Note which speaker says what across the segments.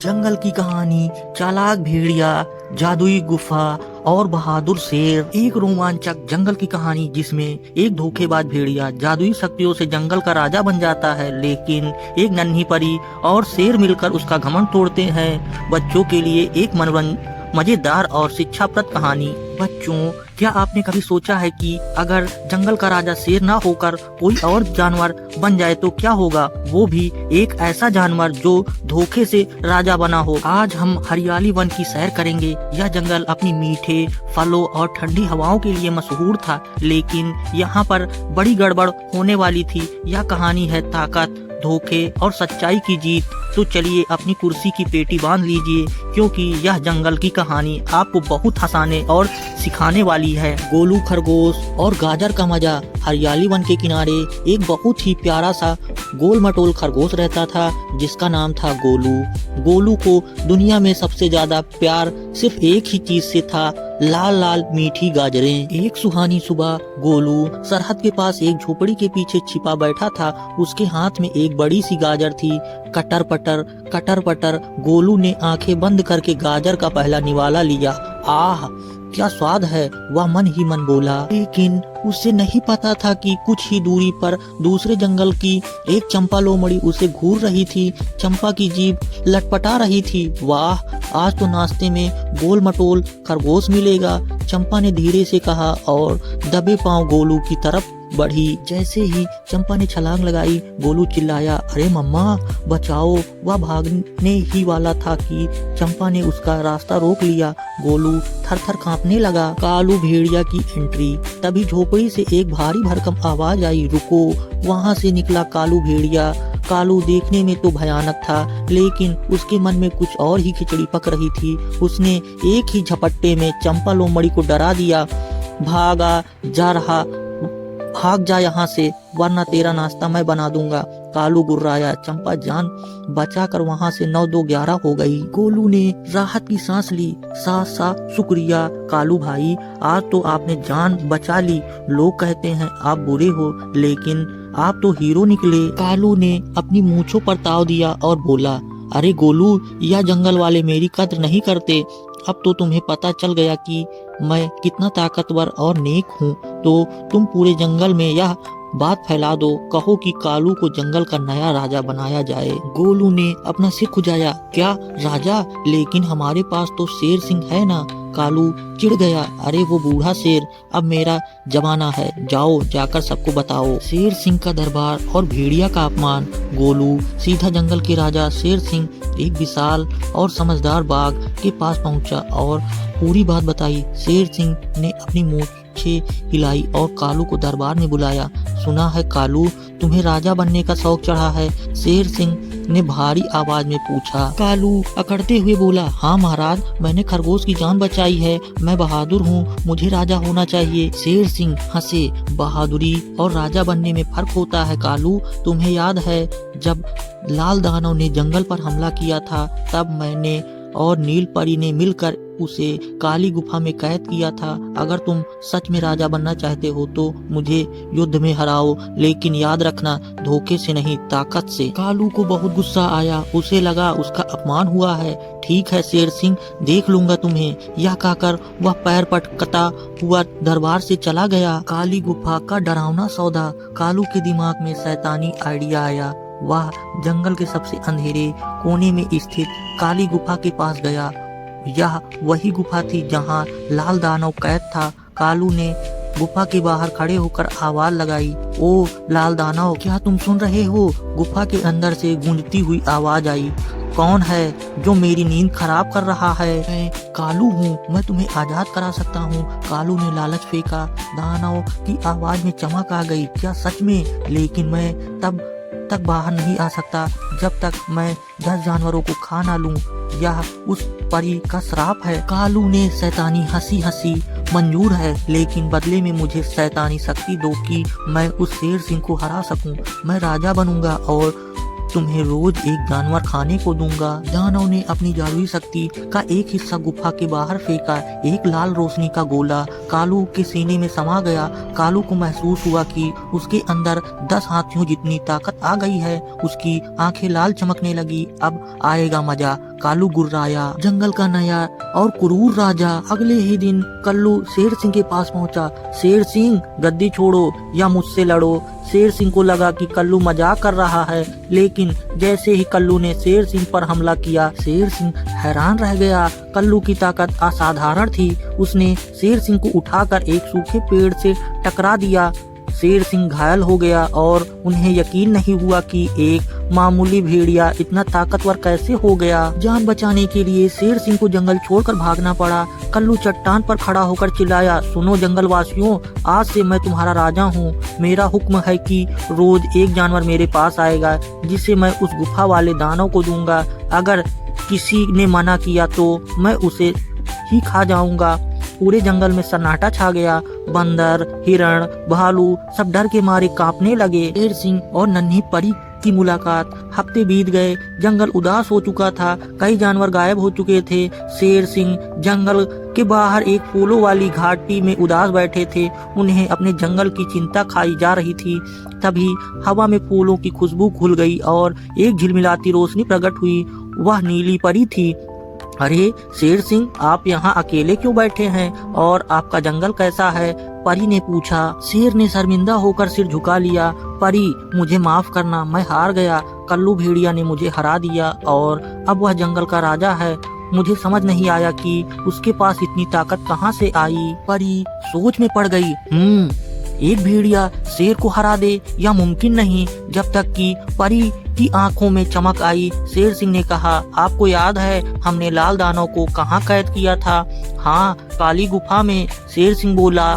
Speaker 1: जंगल की कहानी, चालाक भेड़िया, जादुई गुफा और बहादुर शेर। एक रोमांचक जंगल की कहानी जिसमें एक धोखेबाज भेड़िया जादुई शक्तियों से जंगल का राजा बन जाता है, लेकिन एक नन्ही परी और शेर मिलकर उसका घमंड तोड़ते हैं। बच्चों के लिए एक मजेदार और शिक्षाप्रद कहानी। बच्चों, क्या आपने कभी सोचा है कि अगर जंगल का राजा शेर ना होकर कोई और जानवर बन जाए तो क्या होगा? वो भी एक ऐसा जानवर जो धोखे से राजा बना हो। आज हम हरियाली वन की सैर करेंगे। यह जंगल अपनी मीठे फलों और ठंडी हवाओं के लिए मशहूर था, लेकिन यहाँ पर बड़ी गड़बड़ होने वाली थी। यह कहानी है ताकत, धोखे और सच्चाई की जीत। तो चलिए अपनी कुर्सी की पेटी बांध लीजिए, क्योंकि यह जंगल की कहानी आपको बहुत हंसाने और सिखाने वाली है। गोलू खरगोश और गाजर का मजा। हरियाली वन के किनारे एक बहुत ही प्यारा सा गोल मटोल खरगोश रहता था, जिसका नाम था गोलू। गोलू को दुनिया में सबसे ज्यादा प्यार सिर्फ एक ही चीज से था, लाल लाल मीठी गाजरें। एक सुहानी सुबह गोलू सरहद के पास एक झोपड़ी के पीछे छिपा बैठा था। उसके हाथ में एक बड़ी सी गाजर थी। कटर पटर गोलू ने आंखें बंद करके गाजर का पहला निवाला लिया। आह, क्या स्वाद है, वह मन ही मन बोला। लेकिन उसे नहीं पता था कि कुछ ही दूरी पर दूसरे जंगल की एक चंपा लोमड़ी उसे घूर रही थी। चंपा की जीभ लटपटा रही थी। वाह, आज तो नाश्ते में गोल मटोल खरगोश मिलेगा, चंपा ने धीरे से कहा और दबे पांव गोलू की तरफ बढ़ी। जैसे ही चंपा ने छलांग लगाई, गोलू चिल्लाया, अरे मम्मा बचाओ। वह भागने ही वाला था कि चंपा ने उसका रास्ता रोक लिया। गोलू थर थर कांपने लगा। कालू भेड़िया की एंट्री। तभी झोपड़ी से एक भारी भरकम आवाज आई, रुको। वहाँ से निकला कालू भेड़िया। कालू देखने में तो भयानक था, लेकिन उसके मन में कुछ और ही खिचड़ी पक रही थी। उसने एक ही झपट्टे में चंपा लोमड़ी को डरा दिया। भाग जा यहाँ से, वरना तेरा नाश्ता मैं बना दूंगा। कालू गुर्राया। चंपा जान बचाकर वहाँ से 9-2-11 हो गई। गोलू ने राहत की सांस ली। सा शुक्रिया कालू भाई, आज तो आपने जान बचा ली। लोग कहते हैं आप बुरे हो, लेकिन आप तो हीरो निकले। कालू ने अपनी मूंछों पर ताव दिया और बोला, अरे गोलू, यह जंगल वाले मेरी कद्र नहीं करते। अब तो तुम्हें पता चल गया कि मैं कितना ताकतवर और नेक हूँ, तो तुम पूरे जंगल में यह बात फैला दो, कहो कि कालू को जंगल का नया राजा बनाया जाए। गोलू ने अपना सिर खुजाया। क्या राजा? लेकिन हमारे पास तो शेर सिंह है ना। कालू चिढ़ गया। अरे वो बूढ़ा शेर, अब मेरा जमाना है, जाओ जाकर सबको बताओ। शेर सिंह का दरबार और भेड़िया का अपमान। गोलू सीधा जंगल के राजा शेर सिंह एक विशाल और समझदार बाघ के पास पहुंचा और पूरी बात बताई। शेर सिंह ने अपनी मूंछें हिलाई और कालू को दरबार में बुलाया। सुना है कालू, तुम्हें राजा बनने का शौक चढ़ा है? शेर सिंह ने भारी आवाज में पूछा। कालू अकड़ते हुए बोला, हाँ महाराज, मैंने खरगोश की जान बचाई है। मैं बहादुर हूँ, मुझे राजा होना चाहिए। शेर सिंह हंसे। बहादुरी और राजा बनने में फर्क होता है कालू। तुम्हें याद है जब लाल दानव ने जंगल पर हमला किया था, तब मैंने और नील परी ने मिलकर उसे काली गुफा में कैद किया था। अगर तुम सच में राजा बनना चाहते हो तो मुझे युद्ध में हराओ, लेकिन याद रखना, धोखे से नहीं, ताकत से। कालू को बहुत गुस्सा आया। उसे लगा उसका अपमान हुआ है। ठीक है शेर सिंह, देख लूंगा तुम्हें। यह कहकर वह पैर पटकता हुआ दरबार से चला गया। काली गुफा का डरावना सौदा। कालू के दिमाग में शैतानी आइडिया आया। वह जंगल के सबसे अंधेरे कोने में स्थित काली गुफा के पास गया। यह वही गुफा थी जहां लाल दानव कैद था। कालू ने गुफा के बाहर खड़े होकर आवाज लगाई, ओ लाल दानव, क्या तुम सुन रहे हो? गुफा के अंदर से गूंजती हुई आवाज आई, कौन है जो मेरी नींद खराब कर रहा है? मैं कालू हूँ, मैं तुम्हें आजाद करा सकता हूँ। कालू ने लालच फेंका। दानव की आवाज में चमक आ गई। क्या सच में? लेकिन मैं तब तक बाहर नहीं आ सकता जब तक मैं 10 जानवरों को खा ना लूं। यह उस परी का श्राप है। कालू ने शैतानी हंसी, मंजूर है, लेकिन बदले में मुझे शैतानी शक्ति दो कि मैं उस शेर सिंह को हरा सकूं। मैं राजा बनूंगा और तुम्हें रोज एक जानवर खाने को दूंगा। दानव ने अपनी जादुई शक्ति का एक हिस्सा गुफा के बाहर फेंका। एक लाल रोशनी का गोला कालू के सीने में समा गया। कालू को महसूस हुआ कि उसके अंदर 10 हाथियों जितनी ताकत आ गई है। उसकी आंखें लाल चमकने लगी। अब आएगा मजा। कालू गुर्राया। जंगल का नया और क्रूर राजा। अगले ही दिन कल्लू शेर सिंह के पास पहुंचा। शेर सिंह, गद्दी छोड़ो या मुझसे लड़ो। शेर सिंह को लगा कि कल्लू मजाक कर रहा है, लेकिन जैसे ही कल्लू ने शेर सिंह पर हमला किया, शेर सिंह हैरान रह गया। कल्लू की ताकत असाधारण थी। उसने शेर सिंह को उठाकर एक सूखे पेड़ से टकरा दिया। शेर सिंह घायल हो गया और उन्हें यकीन नहीं हुआ कि एक मामूली भेड़िया इतना ताकतवर कैसे हो गया। जान बचाने के लिए शेर सिंह को जंगल छोड़कर भागना पड़ा। कल्लू चट्टान पर खड़ा होकर चिल्लाया, सुनो जंगल वासियों, आज से मैं तुम्हारा राजा हूँ। मेरा हुक्म है कि रोज एक जानवर मेरे पास आएगा, जिसे मैं उस गुफा वाले दानव को दूंगा। अगर किसी ने मना किया तो मैं उसे ही खा जाऊंगा। पूरे जंगल में सन्नाटा छा गया। बंदर, हिरण, भालू सब डर के मारे कांपने लगे। शेर सिंह और नन्ही परी की मुलाकात। हफ्ते बीत गए। जंगल उदास हो चुका था। कई जानवर गायब हो चुके थे। शेर सिंह जंगल के बाहर एक फूलों वाली घाटी में उदास बैठे थे। उन्हें अपने जंगल की चिंता खाई जा रही थी। तभी हवा में फूलों की खुशबू घुल गई और एक झिलमिलाती रोशनी प्रकट हुई। वह नीली परी थी। अरे शेर सिंह, आप यहाँ अकेले क्यों बैठे हैं और आपका जंगल कैसा है? परी ने पूछा। शेर ने शर्मिंदा होकर सिर झुका लिया। परी, मुझे माफ करना, मैं हार गया। कल्लू भेड़िया ने मुझे हरा दिया और अब वह जंगल का राजा है। मुझे समझ नहीं आया कि उसके पास इतनी ताकत कहाँ से आई। परी सोच में पड़ गई। एक भेड़िया शेर को हरा दे, या मुमकिन नहीं। जब तक कि परी की आंखों में चमक आई। शेर सिंह ने कहा, आपको याद है हमने लाल दानव को कहाँ कैद किया था? हाँ, काली गुफा में। शेर सिंह बोला,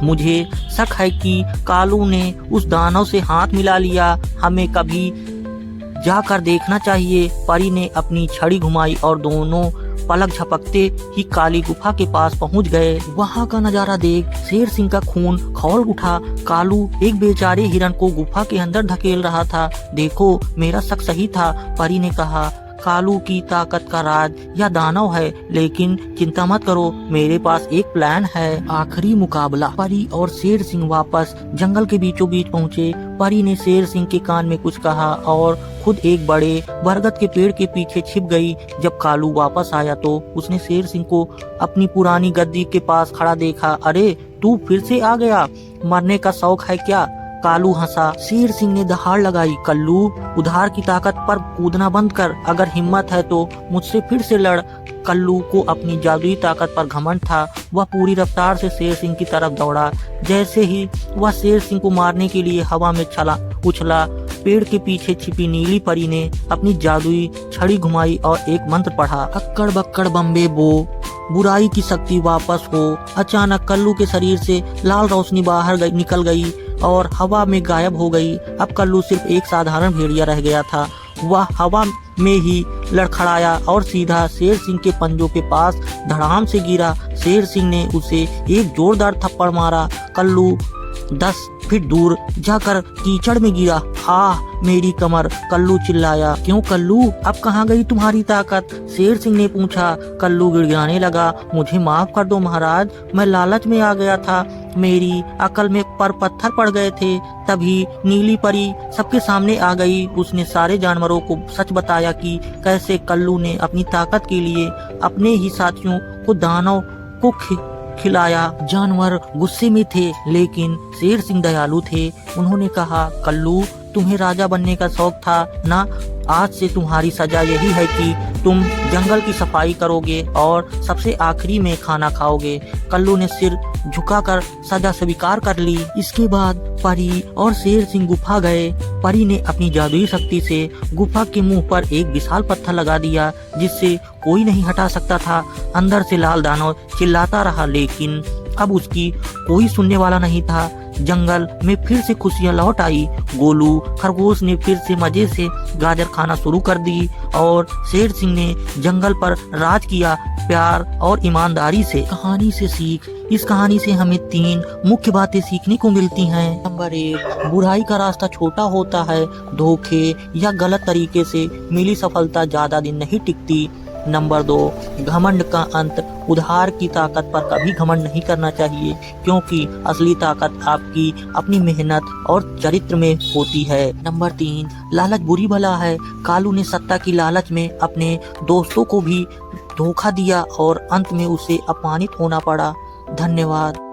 Speaker 1: मुझे शक है कि कालू ने उस दानव से हाथ मिला लिया। हमें कभी जाकर देखना चाहिए। परी ने अपनी छड़ी घुमाई और दोनों पलक झपकते ही काली गुफा के पास पहुंच गए। वहां का नजारा देख शेर सिंह का खून खौल उठा। कालू एक बेचारे हिरन को गुफा के अंदर धकेल रहा था। देखो, मेरा शक सही था, परी ने कहा। कालू की ताकत का राज या दानव है, लेकिन चिंता मत करो, मेरे पास एक प्लान है। आखिरी मुकाबला। परी और शेर सिंह वापस जंगल के बीचों बीच पहुँचे। परी ने शेर सिंह के कान में कुछ कहा और खुद एक बड़े बरगद के पेड़ के पीछे छिप गई। जब कालू वापस आया तो उसने शेर सिंह को अपनी पुरानी गद्दी के पास खड़ा देखा। अरे, तू फिर से आ गया, मरने का शौक है क्या? कालू हंसा। शेर सिंह ने दहाड़ लगाई। कल्लू, उधार की ताकत पर कूदना बंद कर। अगर हिम्मत है तो मुझसे फिर से लड़। कल्लू को अपनी जादुई ताकत पर घमंड था। वह पूरी रफ्तार से शेर सिंह की तरफ दौड़ा। जैसे ही वह शेर सिंह को मारने के लिए हवा में उछला, पेड़ के पीछे छिपी नीली परी ने अपनी जादुई छड़ी घुमाई और एक मंत्र पढ़ा। अक्कड़ बक्कड़ बम्बे बो, बुराई की शक्ति वापस हो। अचानक कल्लू के शरीर से लाल रोशनी बाहर निकल गई और हवा में गायब हो गई। अब कल्लू सिर्फ एक साधारण भेड़िया रह गया था। वह हवा में ही लड़खड़ाया और सीधा शेर सिंह के पंजों के पास धड़ाम से गिरा। शेर सिंह ने उसे एक जोरदार थप्पड़ मारा। कल्लू 10 फीट दूर जाकर कीचड़ में गिरा। आह, मेरी कमर, कल्लू चिल्लाया। क्यों कल्लू, अब कहाँ गई तुम्हारी ताकत? शेर सिंह ने पूछा। कल्लू गिड़गिड़ाने लगा। मुझे माफ कर दो महाराज, मैं लालच में आ गया था। मेरी अकल में पर पत्थर पड़ गए थे। तभी नीली परी सबके सामने आ गई। उसने सारे जानवरों को सच बताया कि कैसे कल्लू ने अपनी ताकत के लिए अपने ही साथियों को दानव को खिलाया। जानवर गुस्से में थे, लेकिन शेर सिंह दयालु थे। उन्होंने कहा, कल्लू, तुम्हें राजा बनने का शौक था ना? आज से तुम्हारी सजा यही है कि तुम जंगल की सफाई करोगे और सबसे आखिरी में खाना खाओगे। कल्लू ने सिर झुकाकर सजा स्वीकार कर ली। इसके बाद परी और शेर सिंह गुफा गए। परी ने अपनी जादुई शक्ति से गुफा के मुंह पर एक विशाल पत्थर लगा दिया, जिससे कोई नहीं हटा सकता था। अंदर से लाल दानव चिल्लाता रहा, लेकिन अब उसकी कोई सुनने वाला नहीं था। जंगल में फिर से खुशियां लौट आई। गोलू खरगोश ने फिर से मजे से गाजर खाना शुरू कर दी और शेर सिंह ने जंगल पर राज किया, प्यार और ईमानदारी से। कहानी से सीख, इस कहानी से हमें 3 मुख्य बातें सीखने को मिलती हैं। नंबर 1, बुराई का रास्ता छोटा होता है, धोखे या गलत तरीके से मिली सफलता ज्यादा दिन नहीं टिकती। नंबर 2, घमंड का अंत, उधार की ताकत पर कभी घमंड नहीं करना चाहिए, क्योंकि असली ताकत आपकी अपनी मेहनत और चरित्र में होती है। नंबर 3, लालच बुरी बला है। कालू ने सत्ता की लालच में अपने दोस्तों को भी धोखा दिया और अंत में उसे अपमानित होना पड़ा। धन्यवाद।